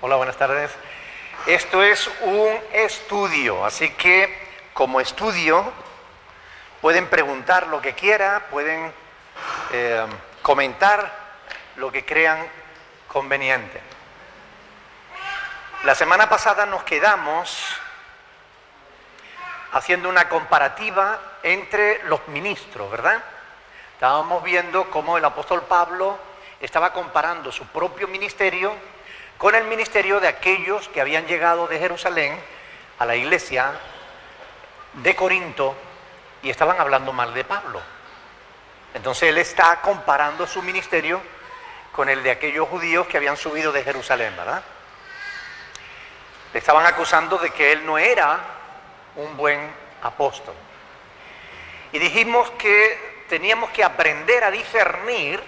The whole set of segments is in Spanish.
Hola, buenas tardes. Esto es un estudio, así que como estudio pueden preguntar lo que quieran, pueden comentar lo que crean conveniente. La semana pasada nos quedamos haciendo una comparativa entre los ministros, ¿verdad? Estábamos viendo cómo el apóstol Pablo estaba comparando su propio ministerio con el ministerio de aquellos que habían llegado de Jerusalén a la iglesia de Corinto y estaban hablando mal de Pablo. Entonces él está comparando su ministerio con el de aquellos judíos que habían subido de Jerusalén, ¿verdad? Le estaban acusando de que él no era un buen apóstol. Y dijimos que teníamos que aprender a discernir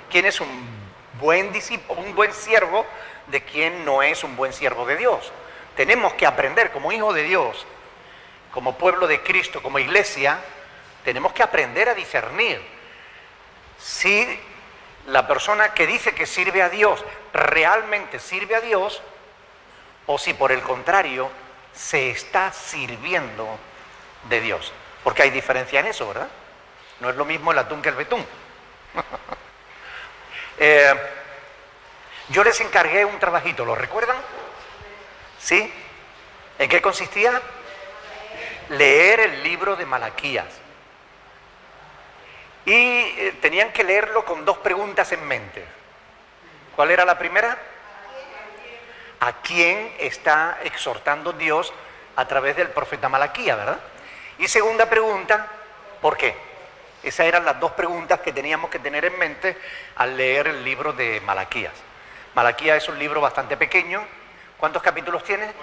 quién es un buen discípulo, un buen siervo, de quién no es un buen siervo de Dios. Tenemos que aprender como hijos de Dios, como pueblo de Cristo, como iglesia, tenemos que aprender a discernir si la persona que dice que sirve a Dios realmente sirve a Dios o si por el contrario se está sirviendo de Dios. Porque hay diferencia en eso, ¿verdad? No es lo mismo el atún que el betún. Yo les encargué un trabajito, ¿lo recuerdan? ¿Sí? ¿En qué consistía? Leer el libro de Malaquías. Y tenían que leerlo con dos preguntas en mente. ¿Cuál era la primera? ¿A quién está exhortando Dios a través del profeta Malaquías, verdad? Y segunda pregunta, ¿por qué? Esas eran las dos preguntas que teníamos que tener en mente al leer el libro de Malaquías. Malaquías es un libro bastante pequeño. ¿Cuántos capítulos tiene?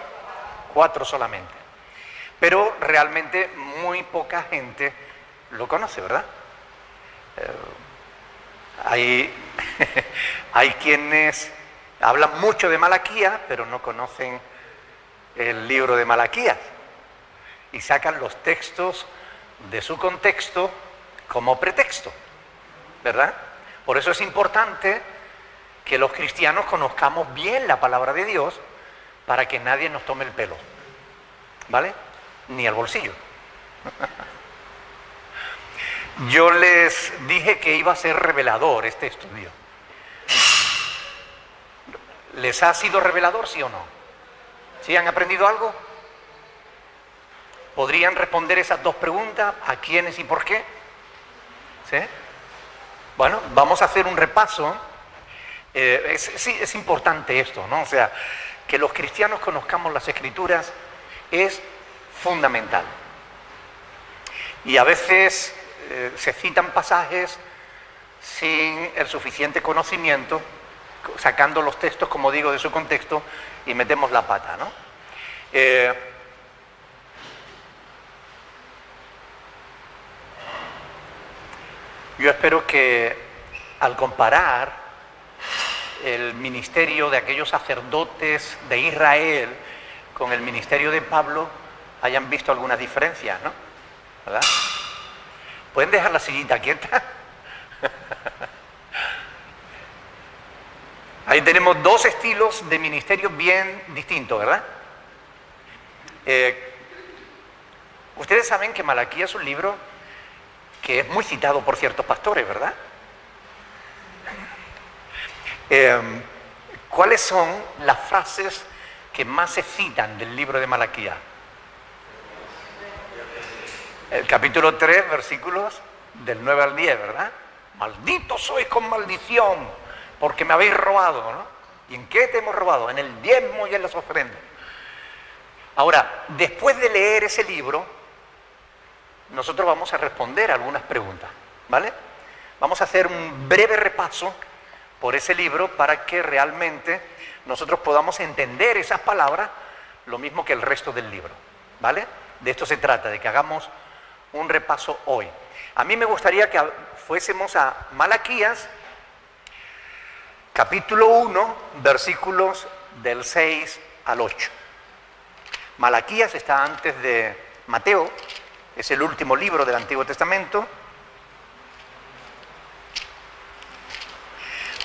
4 solamente. Pero realmente muy poca gente lo conoce, ¿verdad? Hay quienes hablan mucho de Malaquías, pero no conocen el libro de Malaquías. Y sacan los textos de su contexto como pretexto, ¿verdad? Por eso es importante que los cristianos conozcamos bien la palabra de Dios para que nadie nos tome el pelo, ¿vale? Ni el bolsillo. Yo les dije que iba a ser revelador este estudio. ¿Les ha sido revelador, sí o no? ¿Sí han aprendido algo? ¿Podrían responder esas dos preguntas? ¿A quiénes y por qué? ¿Sí? Bueno, vamos a hacer un repaso. Es importante esto, ¿no? O sea, que los cristianos conozcamos las Escrituras es fundamental. Y a veces se citan pasajes sin el suficiente conocimiento, sacando los textos, como digo, de su contexto y metemos la pata, ¿no? Yo espero que al comparar el ministerio de aquellos sacerdotes de Israel con el ministerio de Pablo hayan visto algunas diferencias, ¿no? ¿Verdad? ¿Pueden dejar la sillita quieta? Ahí tenemos dos estilos de ministerio bien distintos, ¿verdad? Ustedes saben que Malaquías es un libro que es muy citado por ciertos pastores, ¿verdad? ¿Cuáles son las frases que más se citan del libro de Malaquías? El capítulo 3, versículos del 9 al 10, ¿verdad? Malditos sois con maldición, porque me habéis robado, ¿no? ¿Y en qué te hemos robado? En el diezmo y en las ofrendas. Ahora, después de leer ese libro, nosotros vamos a responder algunas preguntas, ¿vale? Vamos a hacer un breve repaso por ese libro para que realmente nosotros podamos entender esas palabras lo mismo que el resto del libro, ¿vale? De esto se trata, de que hagamos un repaso hoy. A mí me gustaría que fuésemos a Malaquías, capítulo 1, versículos del 6 al 8. Malaquías está antes de Mateo, es el último libro del Antiguo Testamento.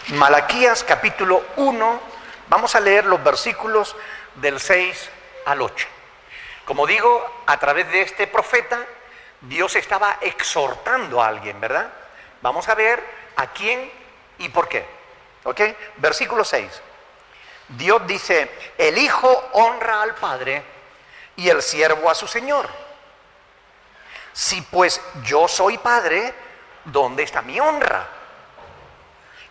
Malaquías capítulo 1, Vamos a leer los versículos del 6 al 8. Como digo, a través de este profeta, Dios estaba exhortando a alguien, ¿verdad? Vamos a ver a quién y por qué. ¿Ok? Versículo 6. Dios dice, el hijo honra al padre y el siervo a su señor. Si pues yo soy padre, ¿dónde está mi honra?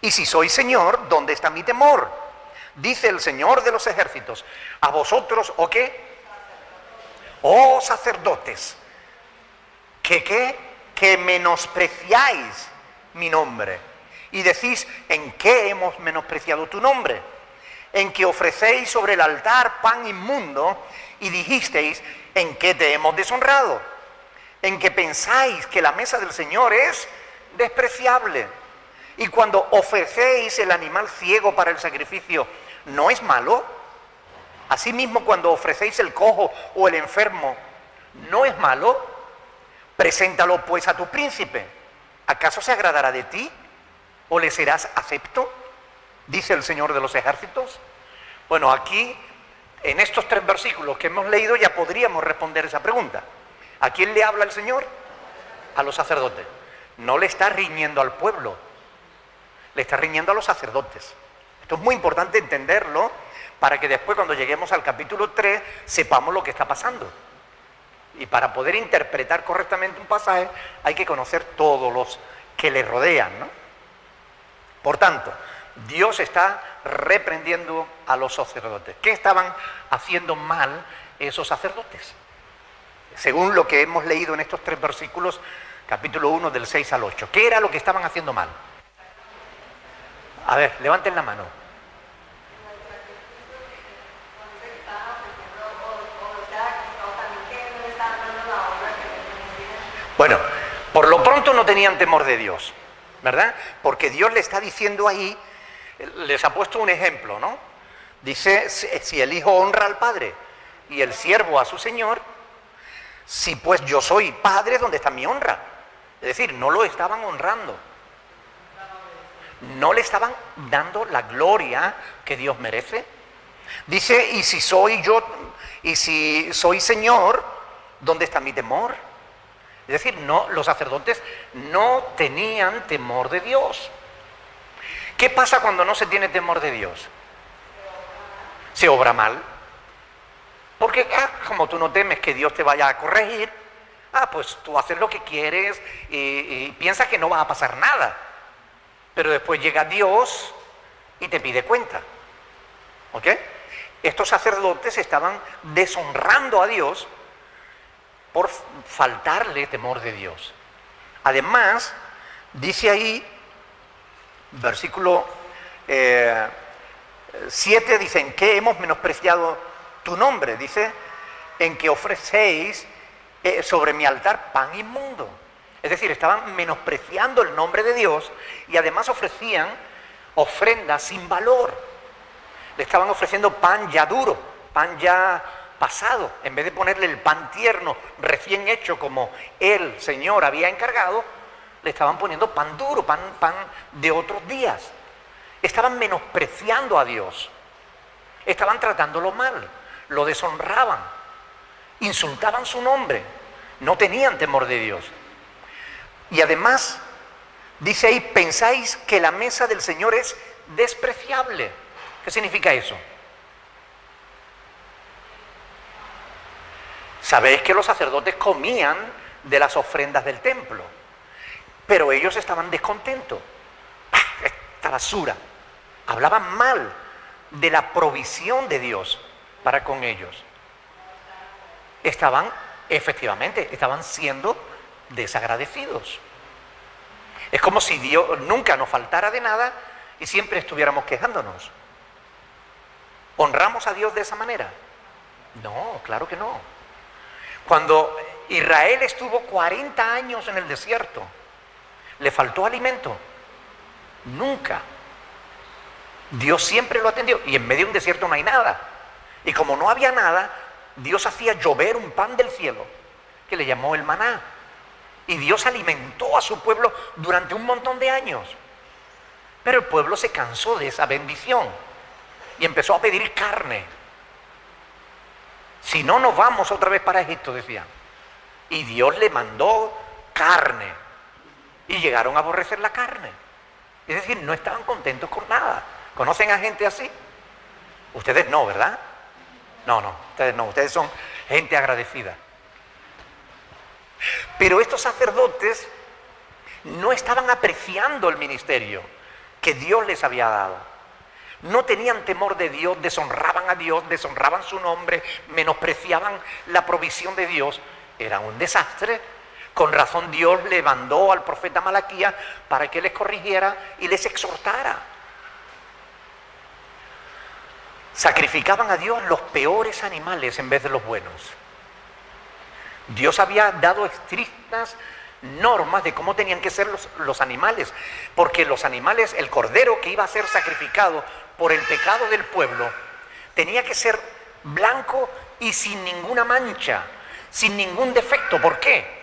Y si soy señor, ¿dónde está mi temor? Dice el Señor de los ejércitos, a vosotros, ¿o qué? Oh sacerdotes, que menospreciáis mi nombre. Y decís, ¿en qué hemos menospreciado tu nombre? En que ofrecéis sobre el altar pan inmundo y dijisteis, ¿en qué te hemos deshonrado? En que pensáis que la mesa del Señor es despreciable. Y cuando ofrecéis el animal ciego para el sacrificio, ¿no es malo? Asimismo, cuando ofrecéis el cojo o el enfermo, ¿no es malo? Preséntalo pues a tu príncipe. ¿Acaso se agradará de ti? ¿O le serás acepto? Dice el Señor de los ejércitos. Bueno, aquí, en estos 3 versículos que hemos leído, ya podríamos responder esa pregunta. ¿A quién le habla el Señor? A los sacerdotes. No le está riñendo al pueblo, le está riñendo a los sacerdotes. Esto es muy importante entenderlo para que después, cuando lleguemos al capítulo 3, sepamos lo que está pasando. Y para poder interpretar correctamente un pasaje, hay que conocer todos los que le rodean, ¿no? Por tanto, Dios está reprendiendo a los sacerdotes. ¿Qué estaban haciendo mal esos sacerdotes? Según lo que hemos leído en estos 3 versículos, capítulo 1 del 6 al 8. ¿Qué era lo que estaban haciendo mal? A ver, levanten la mano. Bueno, por lo pronto no tenían temor de Dios, ¿verdad? Porque Dios le está diciendo ahí, les ha puesto un ejemplo, ¿no? Dice, si el hijo honra al padre y el siervo a su señor, si pues yo soy padre, ¿dónde está mi honra? Es decir, no lo estaban honrando. No le estaban dando la gloria que Dios merece. Dice, y si soy yo, y si soy señor, ¿dónde está mi temor? Es decir, no, los sacerdotes no tenían temor de Dios. ¿Qué pasa cuando no se tiene temor de Dios? Se obra mal. Porque como tú no temes que Dios te vaya a corregir, pues tú haces lo que quieres y piensas que no va a pasar nada. Pero después llega Dios y te pide cuenta. ¿Ok? Estos sacerdotes estaban deshonrando a Dios por faltarle temor de Dios. Además, dice ahí, versículo 7, dice, ¿en qué hemos menospreciado tu nombre? Dice, en que ofrecéis sobre mi altar pan inmundo. Es decir, estaban menospreciando el nombre de Dios y además ofrecían ofrendas sin valor. Le estaban ofreciendo pan ya duro, pan ya pasado. En vez de ponerle el pan tierno, recién hecho, como el Señor había encargado, le estaban poniendo pan duro, pan de otros días. Estaban menospreciando a Dios. Estaban tratándolo mal, lo deshonraban, insultaban su nombre, no tenían temor de Dios. Y además, dice ahí, pensáis que la mesa del Señor es despreciable. ¿Qué significa eso? Sabéis que los sacerdotes comían de las ofrendas del templo, pero ellos estaban descontentos. Esta basura. Hablaban mal de la provisión de Dios para con ellos. Efectivamente, estaban siendo desagradecidos. Es como si Dios nunca nos faltara de nada y siempre estuviéramos quejándonos. ¿Honramos a Dios de esa manera? No, claro que no. Cuando Israel estuvo 40 años en el desierto, ¿le faltó alimento? Nunca. Dios siempre lo atendió. Y en medio de un desierto no hay nada. Y como no había nada, Dios hacía llover un pan del cielo, que le llamó el maná. Y Dios alimentó a su pueblo durante un montón de años. Pero el pueblo se cansó de esa bendición. y empezó a pedir carne. Si no, nos vamos otra vez para Egipto, decían. Y Dios le mandó carne. Y llegaron a aborrecer la carne. Es decir, no estaban contentos con nada. ¿Conocen a gente así? Ustedes no, ¿verdad? No, ustedes no. Ustedes son gente agradecida. Pero estos sacerdotes no estaban apreciando el ministerio que Dios les había dado. No tenían temor de Dios, deshonraban a Dios, deshonraban su nombre, menospreciaban la provisión de Dios. Era un desastre. Con razón Dios le mandó al profeta Malaquías para que les corrigiera y les exhortara. Sacrificaban a Dios los peores animales en vez de los buenos. Dios había dado estrictas normas de cómo tenían que ser los animales, porque los animales, el cordero que iba a ser sacrificado por el pecado del pueblo, tenía que ser blanco y sin ninguna mancha, sin ningún defecto. ¿Por qué?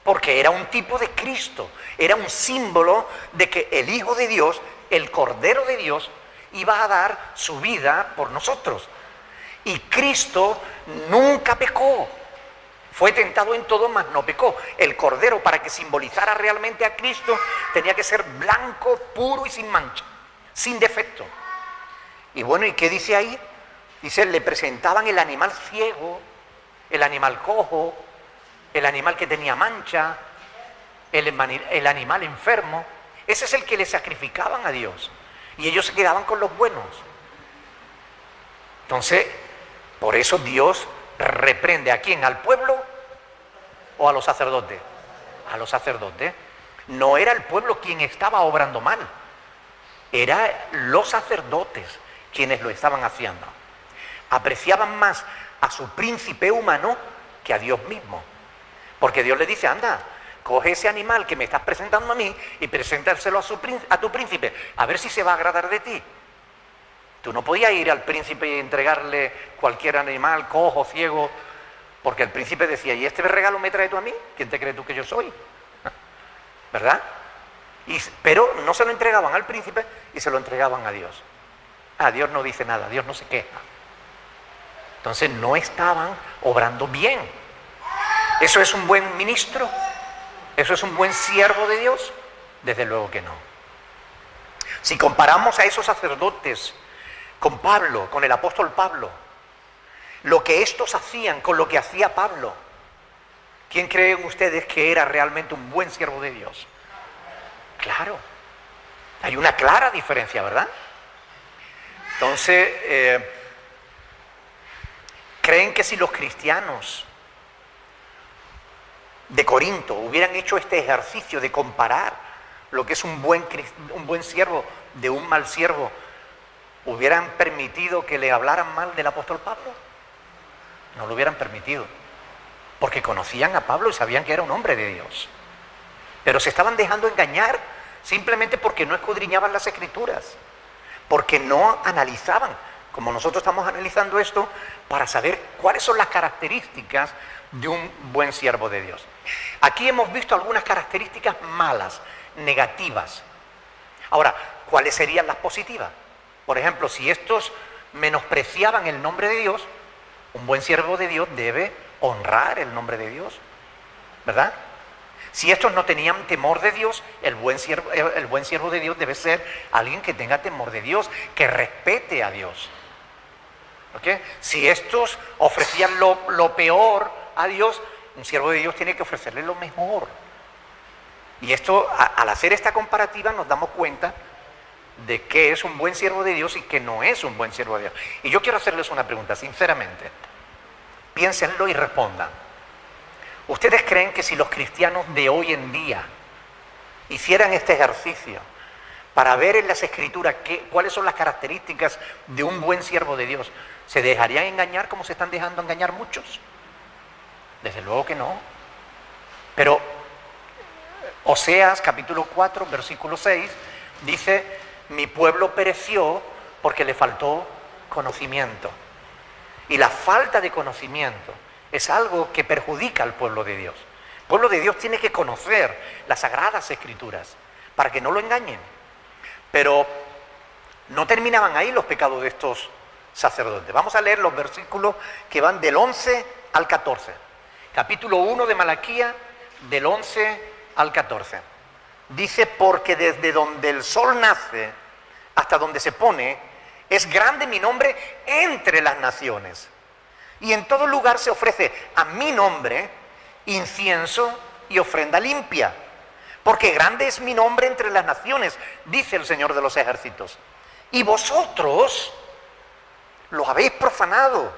Porque era un tipo de Cristo, era un símbolo de que el Hijo de Dios, el Cordero de Dios, iba a dar su vida por nosotros. Y Cristo nunca pecó. Fue tentado en todo, mas no pecó. El Cordero, para que simbolizara realmente a Cristo, tenía que ser blanco, puro y sin mancha, sin defecto. Y bueno, ¿y qué dice ahí? Dice, le presentaban el animal ciego, el animal cojo, el animal que tenía mancha, el animal enfermo. Ese es el que le sacrificaban a Dios. Y ellos se quedaban con los buenos. Entonces, por eso Dios reprende ¿a quién? ¿Al pueblo o a los sacerdotes? A los sacerdotes. No era el pueblo quien estaba obrando mal, eran los sacerdotes quienes lo estaban haciendo. Apreciaban más a su príncipe humano que a Dios mismo, porque Dios le dice, anda, coge ese animal que me estás presentando a mí y preséntaselo a tu príncipe, a ver si se va a agradar de ti. Tú no podías ir al príncipe y entregarle cualquier animal, cojo, ciego, porque el príncipe decía, ¿y este regalo me traes tú a mí? ¿Quién te crees tú que yo soy? ¿Verdad? Pero no se lo entregaban al príncipe y se lo entregaban a Dios. Dios no dice nada, Dios no se queja. Entonces no estaban obrando bien. ¿Eso es un buen ministro? ¿Eso es un buen siervo de Dios? Desde luego que no. Si comparamos a esos sacerdotes con Pablo, con el apóstol Pablo, lo que estos hacían con lo que hacía Pablo, ¿quién creen ustedes que era realmente un buen siervo de Dios? Claro, hay una clara diferencia, ¿verdad? Entonces, ¿creen que si los cristianos de Corinto hubieran hecho este ejercicio de comparar lo que es un buen siervo de un mal siervo, hubieran permitido que le hablaran mal del apóstol Pablo? No lo hubieran permitido, porque conocían a Pablo y sabían que era un hombre de Dios. Pero se estaban dejando engañar simplemente porque no escudriñaban las Escrituras, porque no analizaban, como nosotros estamos analizando esto, para saber cuáles son las características de un buen siervo de Dios. Aquí hemos visto algunas características malas, negativas. Ahora, ¿cuáles serían las positivas? Por ejemplo, si estos menospreciaban el nombre de Dios, un buen siervo de Dios debe honrar el nombre de Dios, ¿verdad? Si estos no tenían temor de Dios, el buen siervo de Dios debe ser alguien que tenga temor de Dios, que respete a Dios. ¿Okay? Si estos ofrecían lo peor a Dios, un siervo de Dios tiene que ofrecerle lo mejor. Y esto, al hacer esta comparativa, nos damos cuenta de qué es un buen siervo de Dios y qué no es un buen siervo de Dios. Y yo quiero hacerles una pregunta, sinceramente. Piénsenlo y respondan. ¿Ustedes creen que si los cristianos de hoy en día hicieran este ejercicio para ver en las Escrituras cuáles son las características de un buen siervo de Dios, se dejarían engañar como se están dejando engañar muchos? Desde luego que no. Pero Oseas capítulo 4, versículo 6, dice, mi pueblo pereció porque le faltó conocimiento. Y la falta de conocimiento es algo que perjudica al pueblo de Dios. El pueblo de Dios tiene que conocer las Sagradas Escrituras para que no lo engañen. Pero No terminaban ahí los pecados de estos sacerdotes. Vamos a leer los versículos que van del 11 al 14. Capítulo 1 de Malaquía, del 11 al 14. Dice, porque desde donde el sol nace hasta donde se pone, es grande mi nombre entre las naciones. Y en todo lugar se ofrece a mi nombre incienso y ofrenda limpia. Porque grande es mi nombre entre las naciones, dice el Señor de los ejércitos. Y vosotros lo habéis profanado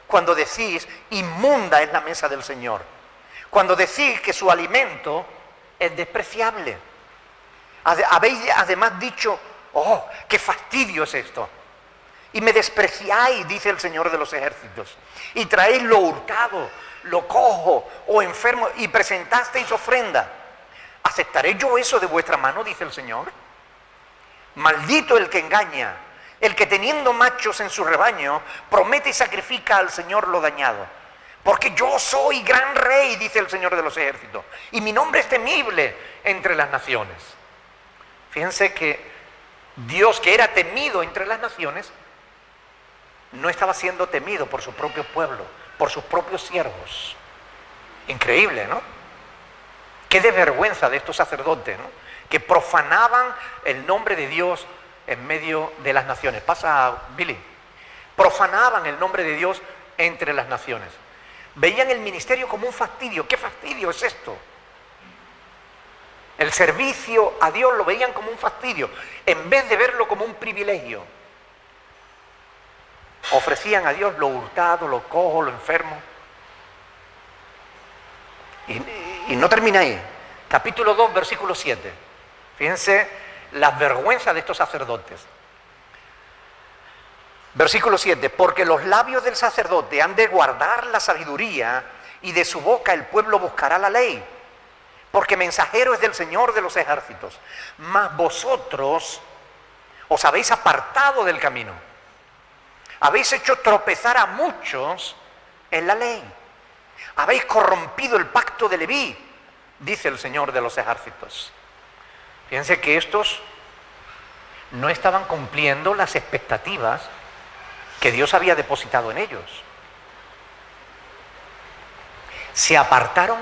cuando decís, inmunda es la mesa del Señor. Cuando decís que su alimento es despreciable. Habéis además dicho, oh, qué fastidio es esto. Y me despreciáis, dice el Señor de los ejércitos. Y traéis lo hurtado, lo cojo o enfermo y presentasteis ofrenda. ¿Aceptaré yo eso de vuestra mano, dice el Señor? Maldito el que engaña, el que teniendo machos en su rebaño, promete y sacrifica al Señor lo dañado. Porque yo soy gran rey, dice el Señor de los ejércitos, y mi nombre es temible entre las naciones. Fíjense que Dios, que era temido entre las naciones, no estaba siendo temido por su propio pueblo, por sus propios siervos. Increíble, ¿no? Qué desvergüenza de estos sacerdotes, ¿no? Que profanaban el nombre de Dios en medio de las naciones. Pasa, Billy. Profanaban el nombre de Dios entre las naciones. Veían el ministerio como un fastidio. ¿Qué fastidio es esto? El servicio a Dios lo veían como un fastidio, en vez de verlo como un privilegio. Ofrecían a Dios lo hurtado, lo cojo, lo enfermo. Y no termina ahí. Capítulo 2, versículo 7. Fíjense las vergüenzas de estos sacerdotes. Versículo 7. Porque los labios del sacerdote han de guardar la sabiduría y de su boca el pueblo buscará la ley. Porque mensajero es del Señor de los ejércitos. Mas vosotros os habéis apartado del camino. Habéis hecho tropezar a muchos en la ley. Habéis corrompido el pacto de Leví, dice el Señor de los ejércitos. Fíjense que estos no estaban cumpliendo las expectativas que Dios había depositado en ellos. Se apartaron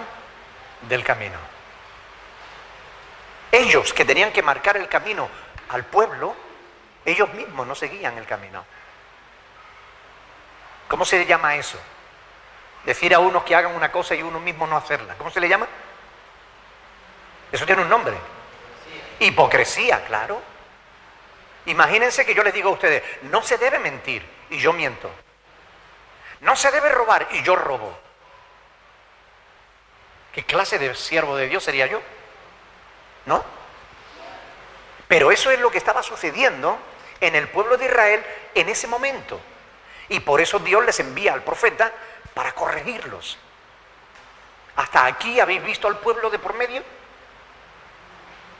del camino. Ellos que tenían que marcar el camino al pueblo, ellos mismos no seguían el camino. ¿Cómo se llama eso? Decir a unos que hagan una cosa y uno mismo no hacerla. ¿Cómo se le llama? Eso tiene un nombre. Hipocresía, claro. Imagínense que yo les digo a ustedes, no se debe mentir y yo miento. No se debe robar y yo robo. ¿Qué clase de siervo de Dios sería yo? ¿No? Pero eso es lo que estaba sucediendo en el pueblo de Israel en ese momento. Y por eso Dios les envía al profeta para corregirlos. ¿Hasta aquí habéis visto al pueblo de por medio?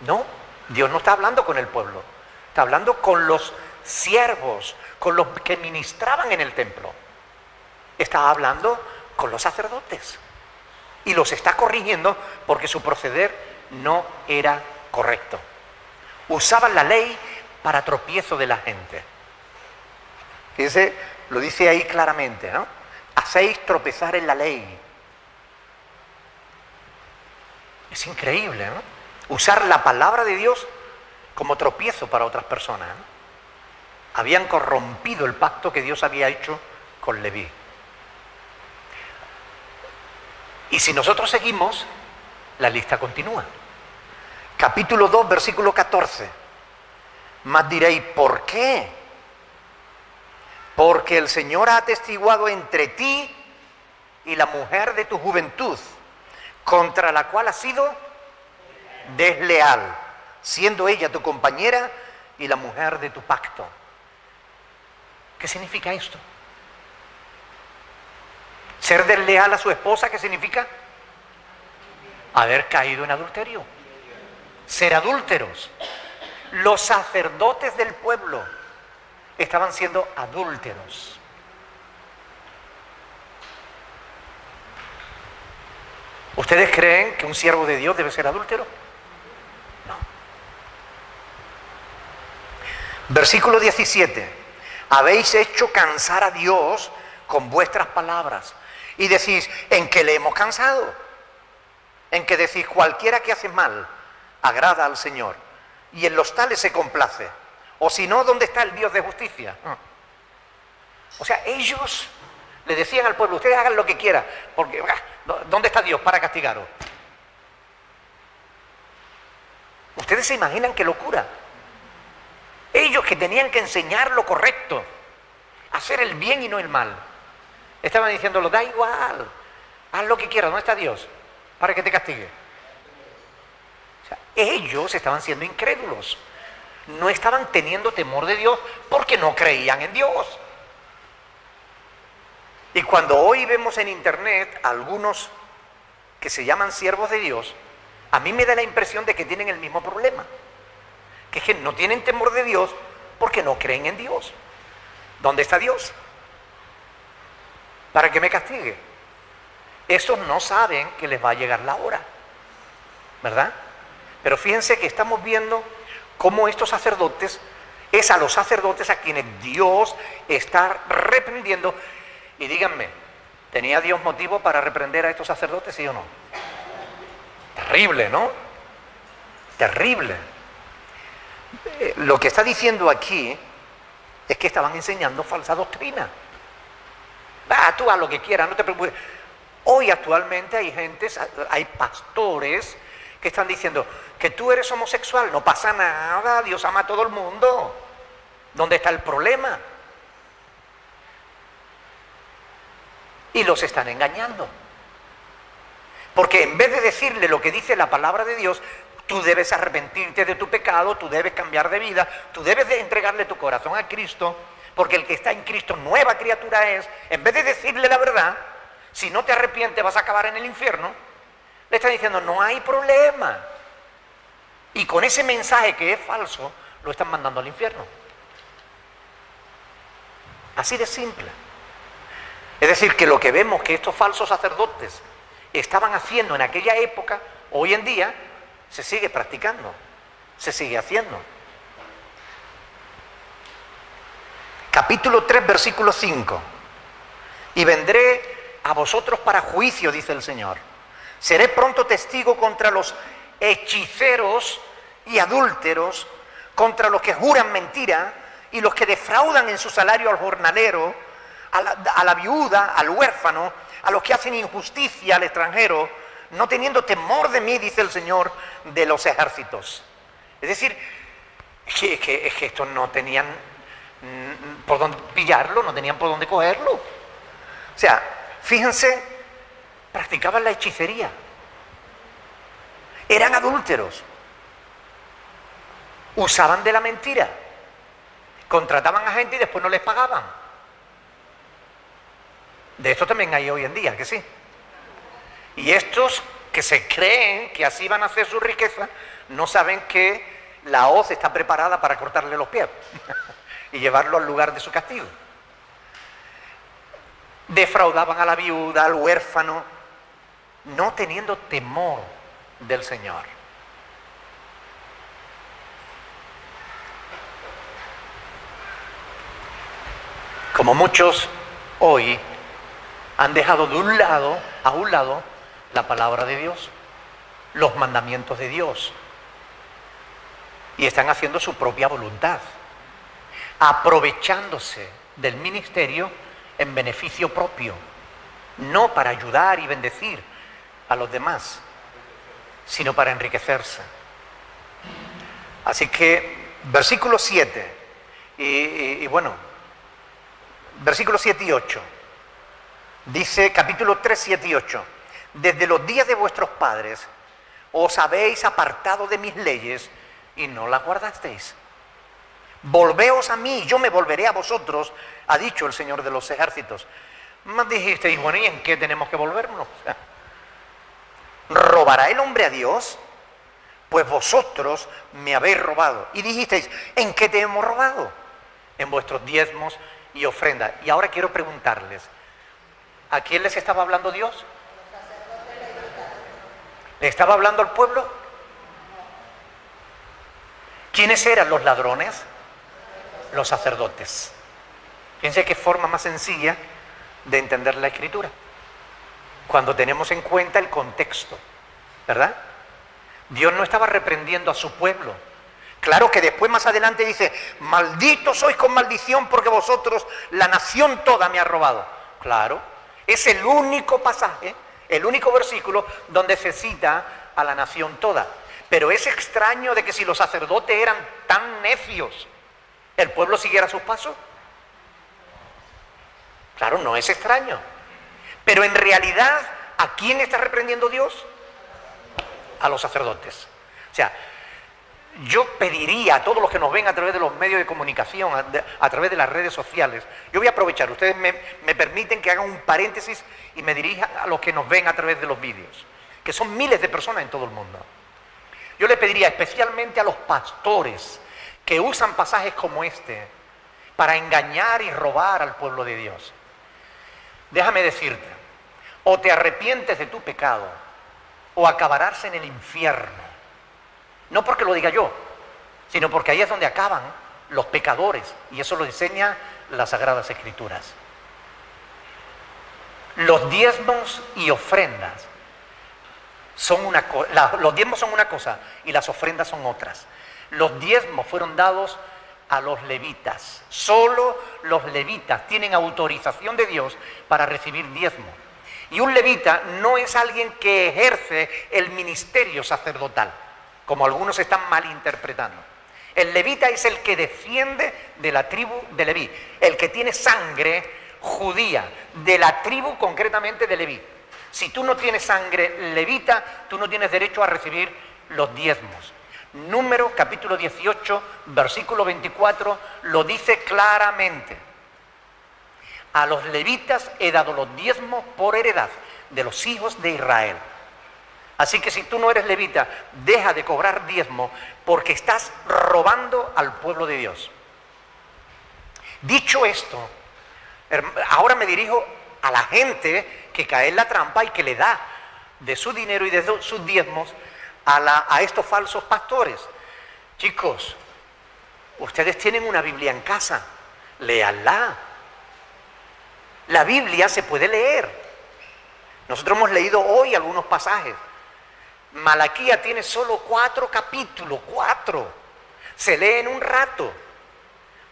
No, Dios no está hablando con el pueblo. Está hablando con los siervos, con los que ministraban en el templo. Está hablando con los sacerdotes. Y los está corrigiendo porque su proceder no era correcto. Usaban la ley para tropiezo de la gente. Fíjense, lo dice ahí claramente, ¿no? Hacéis tropezar en la ley. Es increíble, ¿no? Usar la palabra de Dios como tropiezo para otras personas, ¿no? Habían corrompido el pacto que Dios había hecho con Leví. Y si nosotros seguimos, la lista continúa. Capítulo 2, versículo 14. Mas diréis, ¿por qué? Porque el Señor ha atestiguado entre ti y la mujer de tu juventud, contra la cual has sido desleal, siendo ella tu compañera y la mujer de tu pacto. ¿Qué significa esto? Ser desleal a su esposa, ¿qué significa? Haber caído en adulterio. Ser adúlteros. Los sacerdotes del pueblo estaban siendo adúlteros. ¿Ustedes creen que un siervo de Dios debe ser adúltero? No. Versículo 17. Habéis hecho cansar a Dios con vuestras palabras. Y decís, ¿en qué le hemos cansado? En que decís, cualquiera que hace mal agrada al Señor, y en los tales se complace. O si no, ¿dónde está el Dios de justicia? O sea, ellos le decían al pueblo, ustedes hagan lo que quieran, porque ¿dónde está Dios para castigaros? ¿Ustedes se imaginan qué locura? Ellos que tenían que enseñar lo correcto, hacer el bien y no el mal, estaban diciéndolo, da igual, haz lo que quieras, ¿dónde está Dios? Para que te castigue. O sea, ellos estaban siendo incrédulos, no estaban teniendo temor de Dios porque no creían en Dios. Y cuando hoy vemos en internet algunos que se llaman siervos de Dios, a mí me da la impresión de que tienen el mismo problema, que es que no tienen temor de Dios porque no creen en Dios. ¿Dónde está Dios? ¿Para que me castigue? Esos no saben que les va a llegar la hora, ¿verdad? Pero fíjense que estamos viendo cómo estos sacerdotes, es a los sacerdotes a quienes Dios está reprendiendo. Y díganme, ¿tenía Dios motivo para reprender a estos sacerdotes, sí o no? Terrible, ¿no? Terrible. Lo que está diciendo aquí es que estaban enseñando falsa doctrina. Tú haz lo que quieras, no te preocupes. Hoy actualmente hay gentes, hay pastores que están diciendo que tú eres homosexual, no pasa nada, Dios ama a todo el mundo. ¿Dónde está el problema? Y los están engañando. Porque en vez de decirle lo que dice la palabra de Dios, tú debes arrepentirte de tu pecado, tú debes cambiar de vida, tú debes de entregarle tu corazón a Cristo, porque el que está en Cristo nueva criatura es. En vez de decirle la verdad, si no te arrepientes vas a acabar en el infierno, le están diciendo no hay problema. Y con ese mensaje que es falso, lo están mandando al infierno. Así de simple. Es decir, que lo que vemos que estos falsos sacerdotes estaban haciendo en aquella época, hoy en día se sigue practicando, se sigue haciendo. Capítulo 3, versículo 5. Y vendré a vosotros para juicio, dice el Señor. Seré pronto testigo contra los hechiceros y adúlteros, contra los que juran mentira y los que defraudan en su salario al jornalero, a la viuda, al huérfano, a los que hacen injusticia al extranjero, no teniendo temor de mí, dice el Señor de los ejércitos. Es decir, que estos no tenían por dónde pillarlo, no tenían por dónde cogerlo. O sea, fíjense, practicaban la hechicería, eran adúlteros, usaban de la mentira, contrataban a gente y después no les pagaban. De esto también hay hoy en día, que sí. Y estos que se creen que así van a hacer su riqueza, no saben que la hoz está preparada para cortarle los pies y llevarlo al lugar de su castigo. Defraudaban a la viuda, al huérfano, no teniendo temor del Señor. Como muchos hoy han dejado a un lado la palabra de Dios, los mandamientos de Dios, y están haciendo su propia voluntad, aprovechándose del ministerio en beneficio propio, no para ayudar y bendecir a los demás, sino para enriquecerse. Así que, versículo 7, versículos 7 y 8. Dice, capítulo 3, 7 y 8. Desde los días de vuestros padres os habéis apartado de mis leyes y no las guardasteis. Volveos a mí, yo me volveré a vosotros, ha dicho el Señor de los ejércitos. Más dijisteis, bueno, ¿y en qué tenemos que volvernos? ¿Robará el hombre a Dios? Pues vosotros me habéis robado. Y dijisteis, ¿en qué te hemos robado? En vuestros diezmos y ofrendas. Y ahora quiero preguntarles, ¿a quién les estaba hablando Dios? ¿Le estaba hablando al pueblo? ¿Quiénes eran los ladrones? los sacerdotes. Fíjense qué forma más sencilla de entender la Escritura, cuando tenemos en cuenta el contexto, ¿verdad? Dios no estaba reprendiendo a su pueblo. Claro que después más adelante dice, malditos sois con maldición porque vosotros, la nación toda me ha robado. Claro, es el único pasaje, el único versículo donde se cita a la nación toda. Pero es extraño de que si los sacerdotes eran tan necios, ¿el pueblo siguiera sus pasos? Claro, no es extraño. Pero en realidad, ¿a quién está reprendiendo Dios? A los sacerdotes. O sea, yo pediría a todos los que nos ven a través de los medios de comunicación, a través de las redes sociales, yo voy a aprovechar, ustedes me permiten que haga un paréntesis y me dirija a los que nos ven a través de los vídeos, que son miles de personas en todo el mundo. Yo le pediría especialmente a los pastores que usan pasajes como este para engañar y robar al pueblo de Dios. Déjame decirte, o te arrepientes de tu pecado, o acabarás en el infierno. No porque lo diga yo, sino porque ahí es donde acaban los pecadores, y eso lo enseña las Sagradas Escrituras. Los diezmos y ofrendas son los diezmos son una cosa y las ofrendas son otras. Los diezmos fueron dados a los levitas. Solo los levitas tienen autorización de Dios para recibir diezmo. Y un levita no es alguien que ejerce el ministerio sacerdotal, como algunos están malinterpretando. El levita es el que defiende de la tribu de Leví, el que tiene sangre judía, de la tribu concretamente de Leví. Si tú no tienes sangre levita, tú no tienes derecho a recibir los diezmos. Número capítulo 18, versículo 24, lo dice claramente. A los levitas he dado los diezmos por heredad de los hijos de Israel. Así que si tú no eres levita, deja de cobrar diezmo porque estás robando al pueblo de Dios. Dicho esto, ahora me dirijo a la gente que cae en la trampa y que le da de su dinero y de sus diezmos a estos falsos pastores. Chicos, ustedes tienen una Biblia en casa, léanla. La Biblia se puede leer. Nosotros hemos leído hoy algunos pasajes. Malaquía tiene solo 4 capítulos, 4. Se lee en un rato.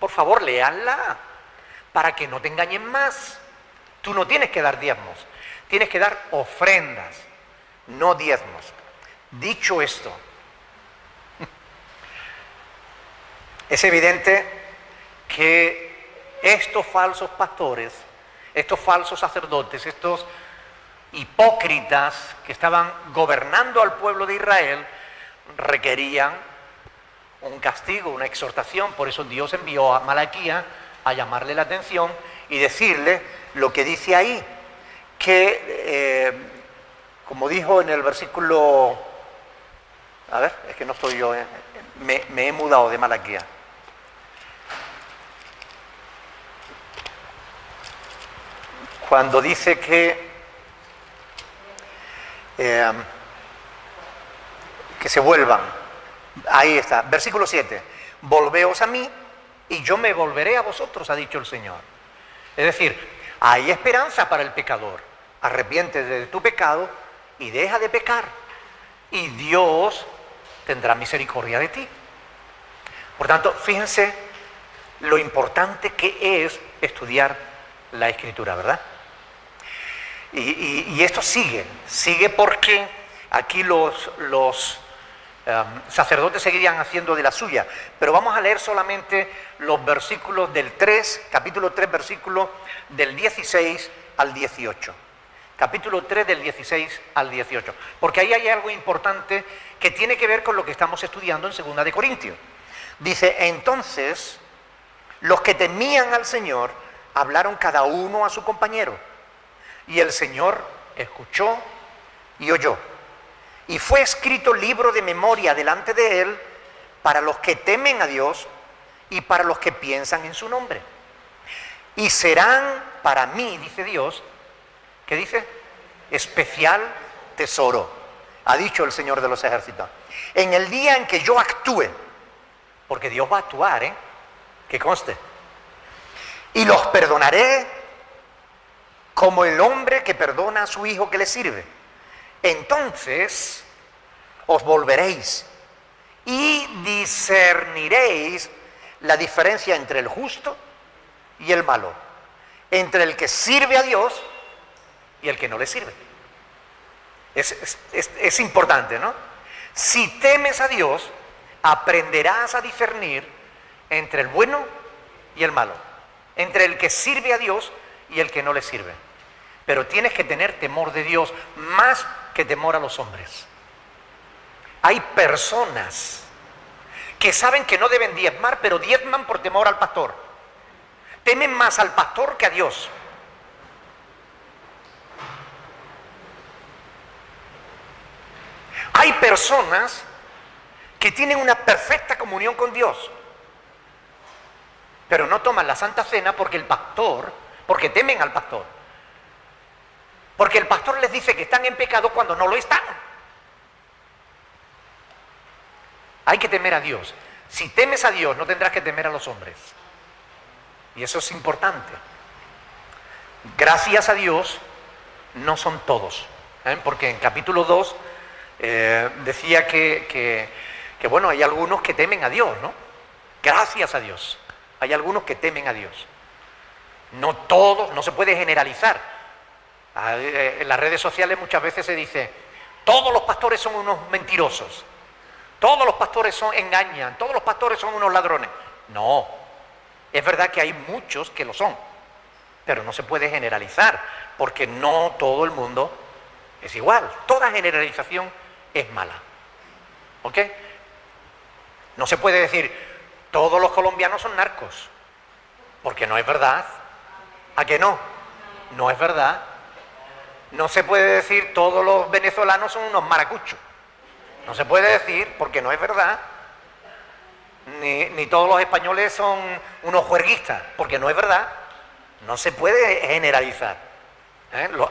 Por favor, léanla para que no te engañen más. Tú no tienes que dar diezmos, tienes que dar ofrendas, no diezmos. Dicho esto, es evidente que estos falsos pastores, estos falsos sacerdotes, estos hipócritas que estaban gobernando al pueblo de Israel, requerían un castigo, una exhortación. Por eso Dios envió a Malaquía a llamarle la atención y decirle lo que dice ahí, que como dijo en el versículo, a ver, es que no estoy yo, me he mudado de Malaquía. Cuando dice que se vuelvan, ahí está, versículo 7, volveos a mí y yo me volveré a vosotros, ha dicho el Señor. Es decir, hay esperanza para el pecador. Arrepiéntete de tu pecado y deja de pecar, y Dios tendrá misericordia de ti. Por tanto, fíjense lo importante que es estudiar la Escritura, ¿verdad? Y esto sigue porque aquí los sacerdotes seguirían haciendo de la suya. Pero vamos a leer solamente los versículos del 3, capítulo 3, versículo del 16 al 18. Capítulo 3 del 16 al 18. Porque ahí hay algo importante que tiene que ver con lo que estamos estudiando en 2 de Corintios. Dice, entonces, los que temían al Señor hablaron cada uno a su compañero. Y el Señor escuchó y oyó. Y fue escrito libro de memoria delante de Él para los que temen a Dios y para los que piensan en su nombre. Y serán para mí, dice Dios, ¿qué dice? Especial tesoro, ha dicho el Señor de los ejércitos. En el día en que yo actúe, porque Dios va a actuar, que conste. Y los perdonaré como el hombre que perdona a su hijo que le sirve. Entonces os volveréis y discerniréis la diferencia entre el justo y el malo, entre el que sirve a Dios y el que no le sirve. Es importante, ¿no? Si temes a Dios, aprenderás a discernir entre el bueno y el malo, entre el que sirve a Dios y el que no le sirve. Pero tienes que tener temor de Dios más que temor a los hombres. Hay personas que saben que no deben diezmar, pero diezman por temor al pastor. Temen más al pastor que a Dios. Hay personas que tienen una perfecta comunión con Dios, pero no toman la Santa Cena porque temen al pastor. Porque el pastor les dice que están en pecado cuando no lo están. Hay que temer a Dios. Si temes a Dios, no tendrás que temer a los hombres. Y eso es importante. Gracias a Dios, no son todos. Porque en capítulo 2 decía que bueno, hay algunos que temen a Dios, ¿no? Gracias a Dios. Hay algunos que temen a Dios. No todos, no se puede generalizar. En las redes sociales muchas veces se dice, todos los pastores son unos mentirosos, todos los pastores engañan, todos los pastores son unos ladrones. No, es verdad que hay muchos que lo son, pero no se puede generalizar, porque no todo el mundo es igual. Toda generalización es mala. ¿Ok? No se puede decir, todos los colombianos son narcos, porque no es verdad. ¿A que no? No es verdad. No se puede decir todos los venezolanos son unos maracuchos. No se puede decir porque no es verdad. Ni todos los españoles son unos juerguistas, porque no es verdad. No se puede generalizar.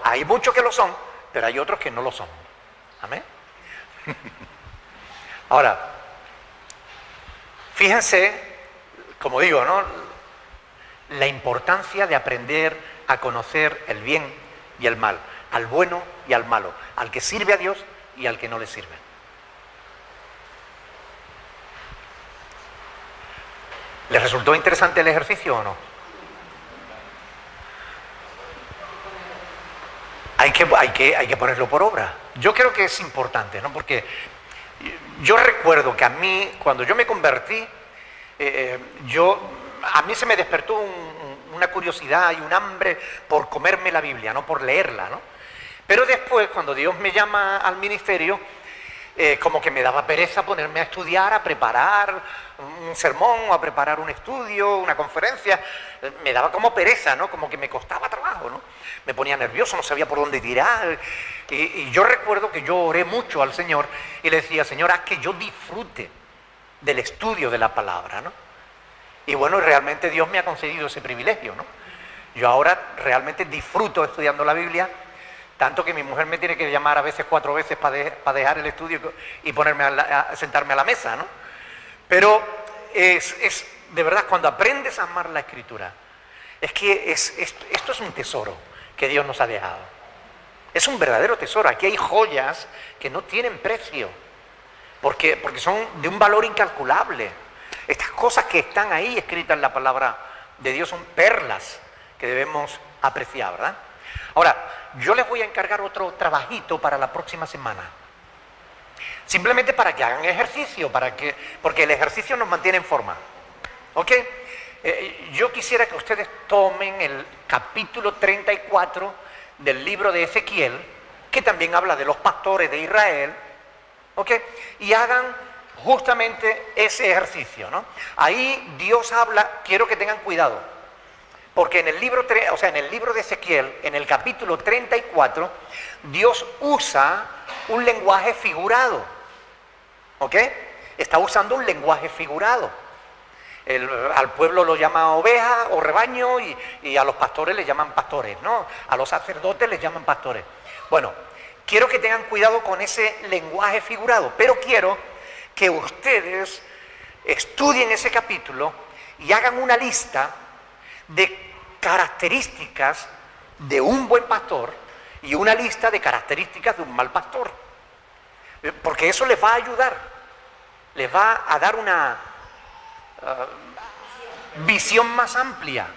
Hay muchos que lo son, pero hay otros que no lo son. Amén. Ahora, fíjense, como digo, ¿no?, la importancia de aprender a conocer el bien y el mal, al bueno y al malo, al que sirve a Dios y al que no le sirve. ¿Les resultó interesante el ejercicio o no? Hay que ponerlo por obra. Yo creo que es importante, ¿no? Porque yo recuerdo que a mí, cuando yo me convertí, a mí se me despertó una curiosidad y un hambre por comerme la Biblia, no por leerla, ¿no? Pero después, cuando Dios me llama al ministerio, como que me daba pereza ponerme a estudiar, a preparar un sermón, o a preparar un estudio, una conferencia. Me daba como pereza, ¿no? Como que me costaba trabajo, ¿no? Me ponía nervioso, no sabía por dónde tirar. Y yo recuerdo que yo oré mucho al Señor y le decía, Señor, haz que yo disfrute del estudio de la palabra, ¿no? Y bueno, realmente Dios me ha concedido ese privilegio, ¿no? Yo ahora realmente disfruto estudiando la Biblia, tanto que mi mujer me tiene que llamar a veces 4 veces para dejar el estudio y ponerme a sentarme a la mesa, ¿no? Pero es de verdad, cuando aprendes a amar la Escritura, es que esto es un tesoro que Dios nos ha dejado. Es un verdadero tesoro. Aquí hay joyas que no tienen precio, porque son de un valor incalculable. Estas cosas que están ahí escritas en la palabra de Dios son perlas que debemos apreciar, ¿verdad? Ahora, yo les voy a encargar otro trabajito para la próxima semana. Simplemente para que hagan ejercicio, porque el ejercicio nos mantiene en forma. ¿Ok? Yo quisiera que ustedes tomen el capítulo 34 del libro de Ezequiel, que también habla de los pastores de Israel, ¿ok? Y hagan justamente ese ejercicio, ¿no? Ahí Dios habla, quiero que tengan cuidado, porque en el libro de Ezequiel, en el capítulo 34, Dios usa un lenguaje figurado, ¿ok? Está usando un lenguaje figurado. Al pueblo lo llama oveja o rebaño y a los pastores les llaman pastores, ¿no? A los sacerdotes les llaman pastores. Bueno, quiero que tengan cuidado con ese lenguaje figurado, pero quiero que ustedes estudien ese capítulo y hagan una lista de características de un buen pastor y una lista de características de un mal pastor. Porque eso les va a ayudar, les va a dar una visión más amplia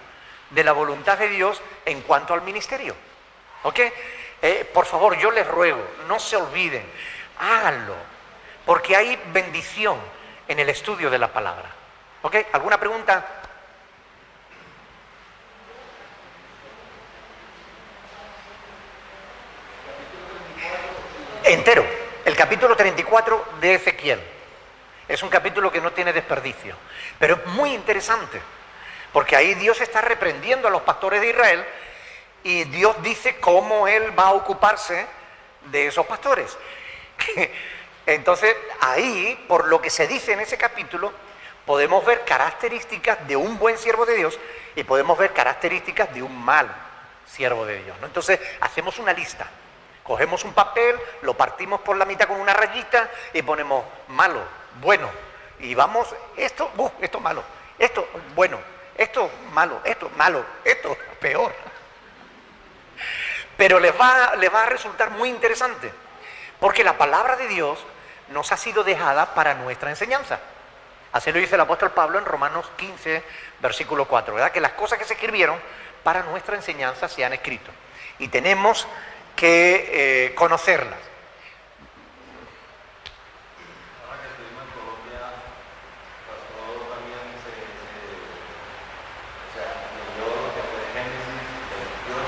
de la voluntad de Dios en cuanto al ministerio. ¿Ok? Por favor, yo les ruego, no se olviden, háganlo, porque hay bendición en el estudio de la palabra. ¿Ok? ¿Alguna pregunta? Entero, el capítulo 34 de Ezequiel. Es un capítulo que no tiene desperdicio, pero es muy interesante, porque ahí Dios está reprendiendo a los pastores de Israel y Dios dice cómo Él va a ocuparse de esos pastores. Entonces, ahí, por lo que se dice en ese capítulo, podemos ver características de un buen siervo de Dios y podemos ver características de un mal siervo de Dios, ¿no? Entonces, hacemos una lista. Cogemos un papel, lo partimos por la mitad con una rayita y ponemos malo, bueno. Y vamos, esto malo, esto bueno, esto malo, esto peor. Pero les va a resultar muy interesante, porque la palabra de Dios nos ha sido dejada para nuestra enseñanza. Así lo dice el apóstol Pablo en Romanos 15, versículo 4, ¿verdad? Que las cosas que se escribieron para nuestra enseñanza se han escrito. Y tenemos que conocerlas. Ahora que estuvimos en Colombia, pasó también, o sea, leyó lo que fue Génesis 28,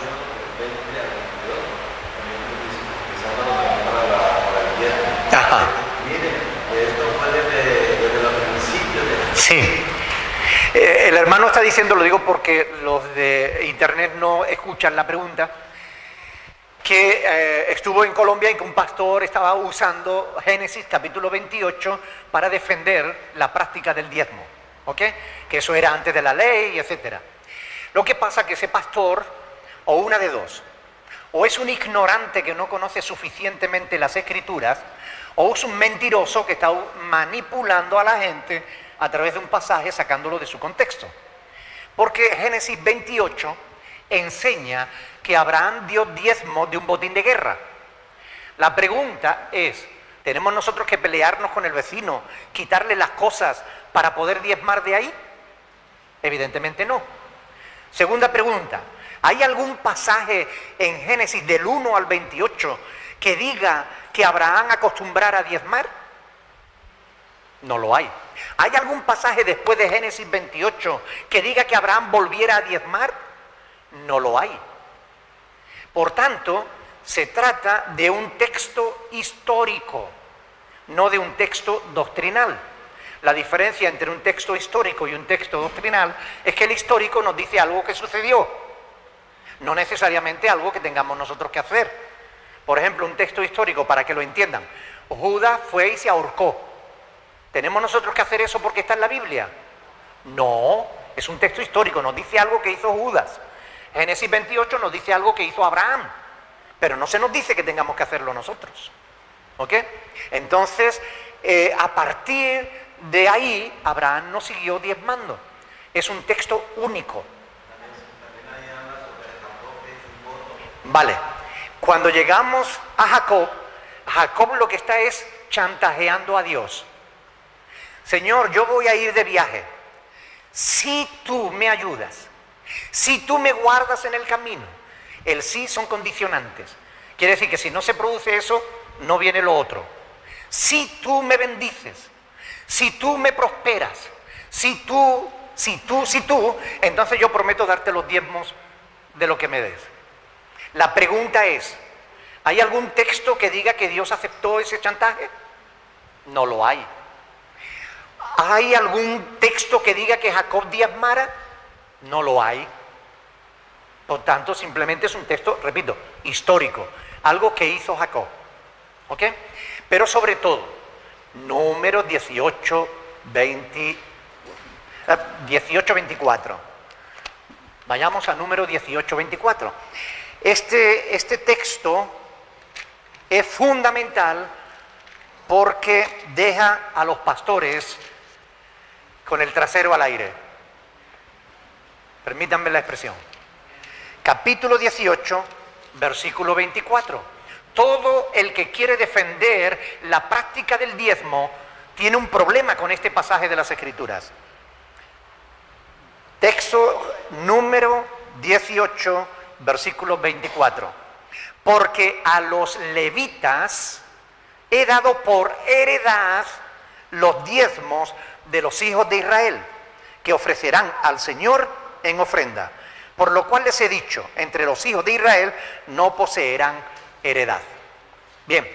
del 20 al 22, también utilizando para el viernes. Ajá. Miren, esto fue desde los principios de la... Sí. El hermano está diciendo, lo digo porque los de internet no escuchan la pregunta, que estuvo en Colombia y que un pastor estaba usando Génesis capítulo 28 para defender la práctica del diezmo, ¿ok? Que eso era antes de la ley, etcétera. Lo que pasa es que ese pastor, o una de dos, o es un ignorante que no conoce suficientemente las escrituras, o es un mentiroso que está manipulando a la gente a través de un pasaje sacándolo de su contexto. Porque Génesis 28 enseña que Abraham dio diezmo de un botín de guerra. La pregunta es, ¿tenemos nosotros que pelearnos con el vecino, quitarle las cosas para poder diezmar de ahí? Evidentemente no. Segunda pregunta, ¿hay algún pasaje en Génesis del 1 al 28 que diga que Abraham acostumbrara a diezmar? No lo hay. ¿Hay algún pasaje después de Génesis 28 que diga que Abraham volviera a diezmar? No lo hay. Por tanto, se trata de un texto histórico, no de un texto doctrinal. La diferencia entre un texto histórico y un texto doctrinal es que el histórico nos dice algo que sucedió, no necesariamente algo que tengamos nosotros que hacer. Por ejemplo, un texto histórico, para que lo entiendan, Judas fue y se ahorcó. ¿Tenemos nosotros que hacer eso porque está en la Biblia? No, es un texto histórico, nos dice algo que hizo Judas. Génesis 28 nos dice algo que hizo Abraham, pero no se nos dice que tengamos que hacerlo nosotros. ¿Ok? Entonces, a partir de ahí, Abraham no siguió diezmando. Es un texto único. También ahí habla sobre Jacob, que es un voto. Vale. Cuando llegamos a Jacob, Jacob lo que está es chantajeando a Dios. Señor, yo voy a ir de viaje. Si tú me ayudas, si tú me guardas en el camino. El sí son condicionantes. Quiere decir que si no se produce eso, no viene lo otro. Si tú me bendices, si tú me prosperas, si tú, entonces yo prometo darte los diezmos de lo que me des. La pregunta es, ¿hay algún texto que diga que Dios aceptó ese chantaje? No lo hay. ¿Hay algún texto que diga que Jacob diezmara? No lo hay. Por tanto, simplemente es un texto, repito, histórico, algo que hizo Jacob. ¿Ok? Pero sobre todo, Números 18, 24. Vayamos a Números 18, 24. Este texto es fundamental porque deja a los pastores con el trasero al aire. Permítanme la expresión. Capítulo 18, versículo 24. Todo el que quiere defender la práctica del diezmo tiene un problema con este pasaje de las Escrituras. Texto número 18, versículo 24. Porque a los levitas he dado por heredad los diezmos de los hijos de Israel, que ofrecerán al Señor en ofrenda. Por lo cual les he dicho, entre los hijos de Israel no poseerán heredad. Bien,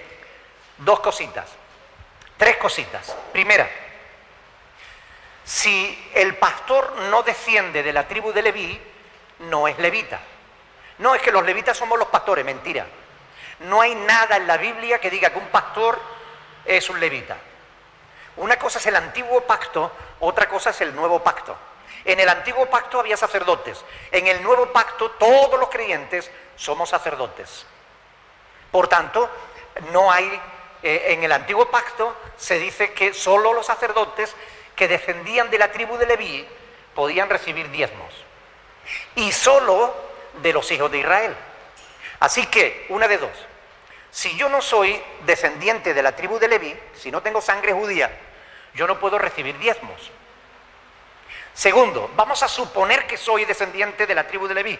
tres cositas. Primera, si el pastor no desciende de la tribu de Leví, no es levita. No, es que los levitas somos los pastores, mentira. No hay nada en la Biblia que diga que un pastor es un levita. Una cosa es el antiguo pacto, otra cosa es el nuevo pacto. En el antiguo pacto había sacerdotes. En el nuevo pacto todos los creyentes somos sacerdotes. Por tanto, no hay, en el antiguo pacto se dice que solo los sacerdotes que descendían de la tribu de Leví podían recibir diezmos. Y solo de los hijos de Israel. Así que, una de dos. Si yo no soy descendiente de la tribu de Leví, si no tengo sangre judía, yo no puedo recibir diezmos. Segundo, vamos a suponer que soy descendiente de la tribu de Leví,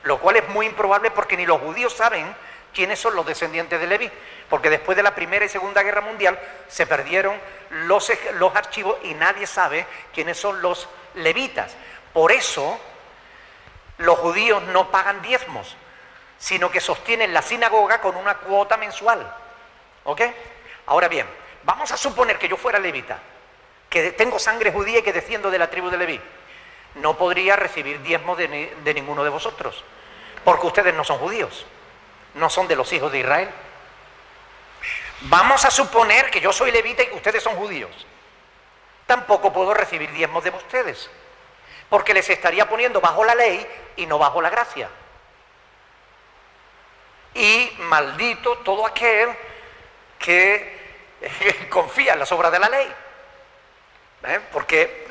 lo cual es muy improbable porque ni los judíos saben quiénes son los descendientes de Leví, porque después de la Primera y Segunda Guerra Mundial se perdieron los archivos y nadie sabe quiénes son los levitas. Por eso los judíos no pagan diezmos, sino que sostienen la sinagoga con una cuota mensual. ¿Ok? Ahora bien, vamos a suponer que yo fuera levita, que tengo sangre judía y que desciendo de la tribu de Leví. No podría recibir diezmo de ninguno de vosotros, porque ustedes no son judíos, no son de los hijos de Israel. Vamos a suponer que yo soy levita y que ustedes son judíos. Tampoco puedo recibir diezmos de ustedes, porque les estaría poniendo bajo la ley y no bajo la gracia. Y maldito todo aquel que confía en las obras de la ley. Porque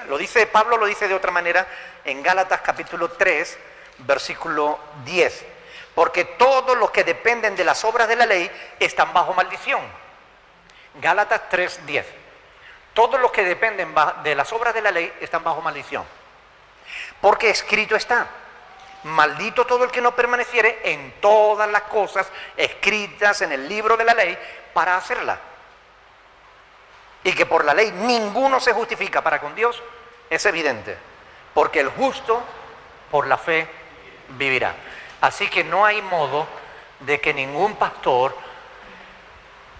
Pablo lo dice de otra manera en Gálatas capítulo 3, versículo 10. Porque todos los que dependen de las obras de la ley están bajo maldición. Gálatas 3, 10. Todos los que dependen de las obras de la ley están bajo maldición. Porque escrito está: maldito todo el que no permaneciere en todas las cosas escritas en el libro de la ley para hacerla. Y que por la ley ninguno se justifica para con Dios, es evidente, porque el justo por la fe vivirá. Así que no hay modo de que ningún pastor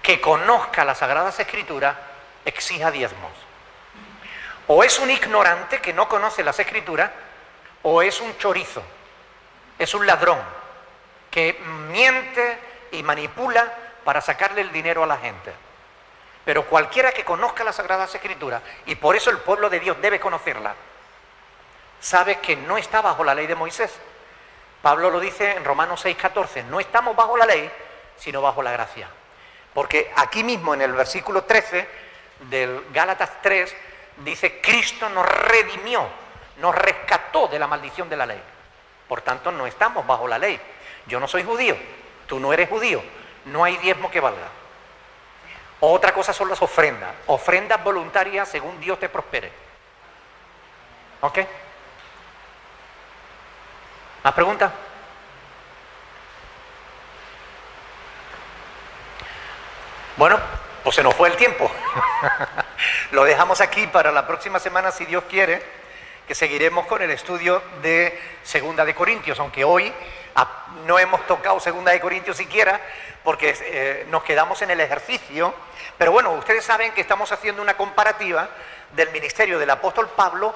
que conozca las Sagradas Escrituras exija diezmos. O es un ignorante que no conoce las Escrituras, o es un chorizo, es un ladrón que miente y manipula para sacarle el dinero a la gente. Pero cualquiera que conozca las Sagradas Escrituras, y por eso el pueblo de Dios debe conocerla, sabe que no está bajo la ley de Moisés. Pablo lo dice en Romanos 6:14, no estamos bajo la ley, sino bajo la gracia. Porque aquí mismo en el versículo 13 del Gálatas 3 dice: Cristo nos redimió, nos rescató de la maldición de la ley. Por tanto, no estamos bajo la ley. Yo no soy judío, tú no eres judío, no hay diezmo que valga. Otra cosa son las ofrendas, ofrendas voluntarias según Dios te prospere. ¿Ok? ¿Más preguntas? Bueno, pues se nos fue el tiempo. Lo dejamos aquí para la próxima semana, si Dios quiere, que seguiremos con el estudio de Segunda de Corintios, aunque hoy no hemos tocado Segunda de Corintios siquiera, porque nos quedamos en el ejercicio. Pero bueno, ustedes saben que estamos haciendo una comparativa del ministerio del apóstol Pablo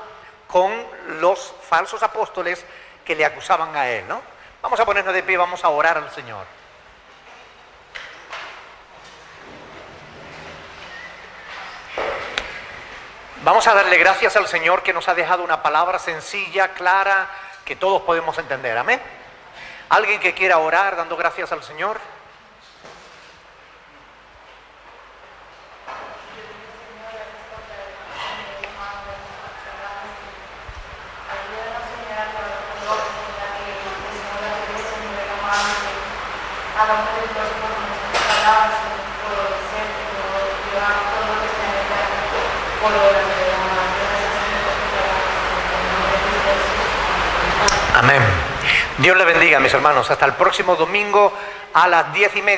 con los falsos apóstoles que le acusaban a él, ¿no? Vamos a ponernos de pie, vamos a orar al Señor. Vamos a darle gracias al Señor que nos ha dejado una palabra sencilla, clara, que todos podemos entender. Amén. ¿Alguien que quiera orar dando gracias al Señor? hagamos el esfuerzo por nuestras palabras, por ser, por llevar todo lo que está en el campo, por obras de la mano. Amén. Dios le bendiga, mis hermanos. Hasta el próximo domingo a las 10:30.